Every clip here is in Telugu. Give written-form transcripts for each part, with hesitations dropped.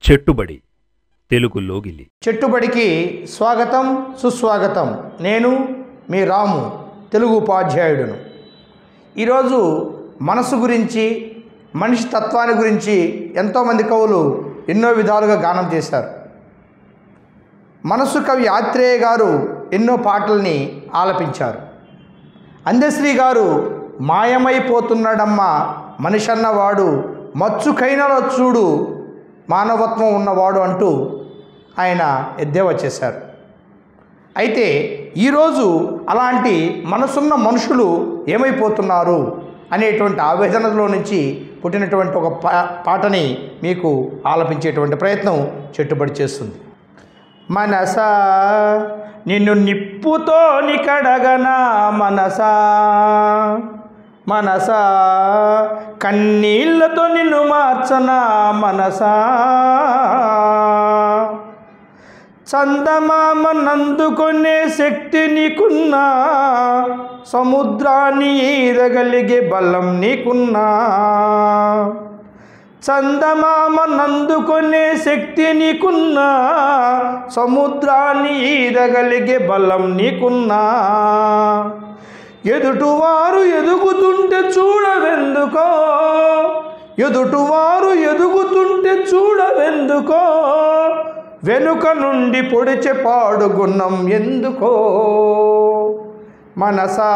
చెట్టుబడి తెలుగు లోగిలి. చెట్టుబడికి స్వాగతం సుస్వాగతం. నేను మీ రాము, తెలుగు ఉపాధ్యాయుడును. ఈరోజు మనసు గురించి, మనిషి తత్వాన్ని గురించి ఎంతోమంది కవులు ఎన్నో విధాలుగా గానం చేశారు. మనసు కవి ఆత్రేయ గారు ఎన్నో పాటల్ని ఆలపించారు. అందశ్రీ గారు మాయమైపోతున్నాడమ్మా మనిషి అన్నవాడు, మచ్చుకైనలో చూడు మానవత్వం ఉన్నవాడు అంటూ ఆయన ఎద్దేవా చేశారు. అయితే ఈరోజు అలాంటి మనసున్న మనుషులు ఏమైపోతున్నారు అనేటువంటి ఆవేదనలో నుంచి పుట్టినటువంటి ఒక పాటని మీకు ఆలపించేటువంటి ప్రయత్నం చెట్టుబడి చేస్తుంది. మనసా నిన్ను నిప్పుతోని కడగనా మనసా, మనసా కన్నీళ్లతో నిన్ను మార్చనా మనసా, చందమామ నందుకొనే శక్తి నీకున్నా, సముద్రాన్ని ఈదగలిగే బలం నీకున్నా, చందమామ నందుకొనే శక్తి నీకున్నా, సముద్రాన్ని ఈదగలిగే బలం నీకున్నా, ఎదుటివారు ఎదుగుతుంటే చూడవెందుకో, ఎదుటివారు ఎదుగుతుంటే చూడవెందుకో, వెనుక నుండి పొడిచే పాడుగుణం ఎందుకో, మనసా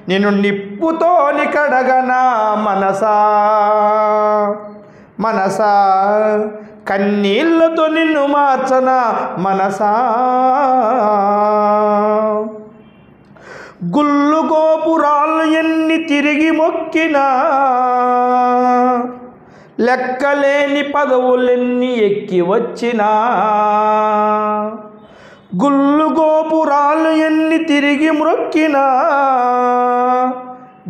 నిన్ను నిప్పుతోని కడగనా మనసా, మనసా కన్నీళ్లతో నిన్ను మార్చనా మనసా, గుళ్ళు గోపురాలు ఎన్ని తిరిగి మొక్కినా, లెక్కలేని పదవులెన్ని ఎక్కి వచ్చినా, గుళ్ళు గోపురాలు ఎన్ని తిరిగి మొక్కినా,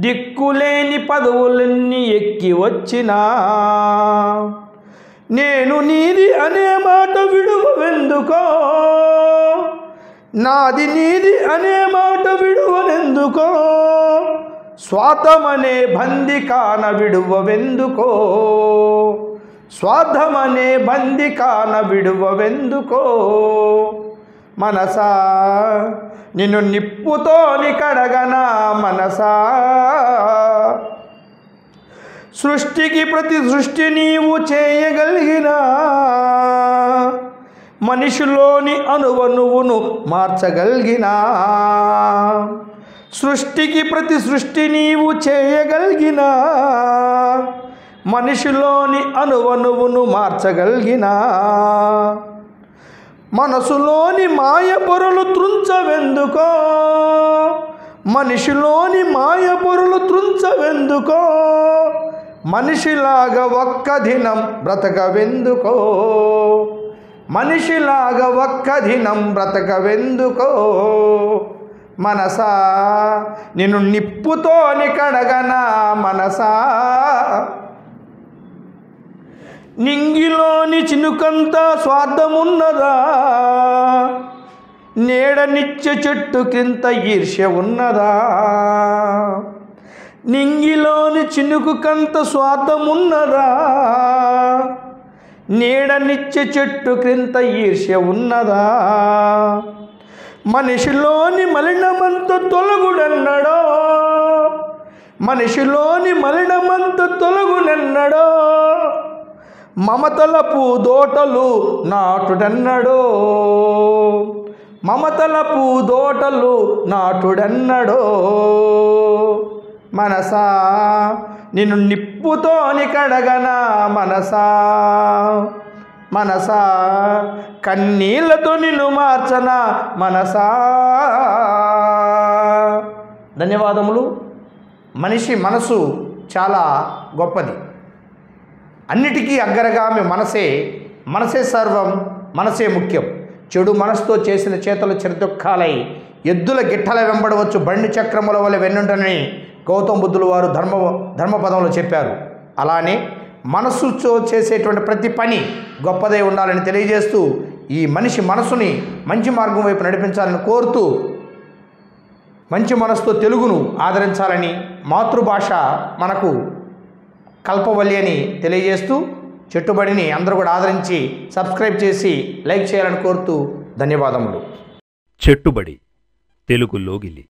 దిక్కులేని పదవులెన్ని ఎక్కి వచ్చినా, నేను నీది అనే మాట విడువెందుకో, నాది నీది అనే మాట విడువనెందుకో, స్వార్థమనే బందికాన విడువవెందుకో, స్వార్థమనే బందికాన విడువవెందుకో, మనసా నిన్ను నిప్పుతోని కడగనా మనసా, సృష్టికి ప్రతి సృష్టి నీవు చేయగలిగినా, మనిషిలోని అణువణువును మార్చగలిగినా, సృష్టికి ప్రతి సృష్టి నీవు చేయగలిగినా, మనిషిలోని అణువణువును మార్చగలిగినా, మనసులోని మాయ పొరలు త్రుంచవెందుకో, మనిషిలోని మాయ పొరలు త్రుంచవెందుకో, మనిషిలాగా ఒక్క దినం బ్రతకవెందుకో, మనిషిలాగా ఒక్క దినం బ్రతకవెందుకో, మనసా నిన్ను నిప్పుతోని కడగనా మనసా, నింగిలోని చినుకంత స్వార్థమున్నదా, నీడనిచ్చే చెట్టు క్రింద ఈర్ష్య ఉన్నదా, నింగిలోని చినుకంత స్వార్థమున్నదా, నీడనిచ్చే చెట్టు క్రింద ఈర్ష్య ఉన్నదా, మనిషిలోని మలినమంత తొలగుడన్నడో, మనిషిలోని మలినమంత తొలగునన్నడో, మమతల పూదోటలు నాటుడన్నడో, మమతల పూదోటలు నాటుడన్నడో, మనసా నిన్ను నిప్పుతోని కడగనా మనసా, మనసా కన్నీళ్లతో నిన్ను మార్చనా మనసా. ధన్యవాదములు. మనిషి మనసు చాలా గొప్పది. అన్నిటికీ అగ్రగామి మనసే, మనసే సర్వం, మనసే ముఖ్యం. చెడు మనసుతో చేసిన చేతలు చిరదుఃఖాలై ఎద్దుల గిట్టల వెంబడవచ్చు బండి చక్రముల వలె వెన్నుంటని గౌతమ బుద్ధులు వారు ధర్మపదంలో చెప్పారు. అలానే మనసుతో చేసేటువంటి ప్రతి పని గొప్పదై ఉండాలని తెలియజేస్తూ ఈ మనిషి మనసుని మంచి మార్గం వైపు నడిపించాలని కోరుతూ మంచి మనసుతో తెలుగును ఆదరించాలని మాతృభాష మనకు కల్పవల్లి అని తెలియజేస్తూ చెట్టుబడిని అందరూ కూడా ఆదరించి సబ్స్క్రైబ్ చేసి లైక్ చేయాలని కోరుతూ ధన్యవాదములు. చెట్టుబడి తెలుగు లోగిలి.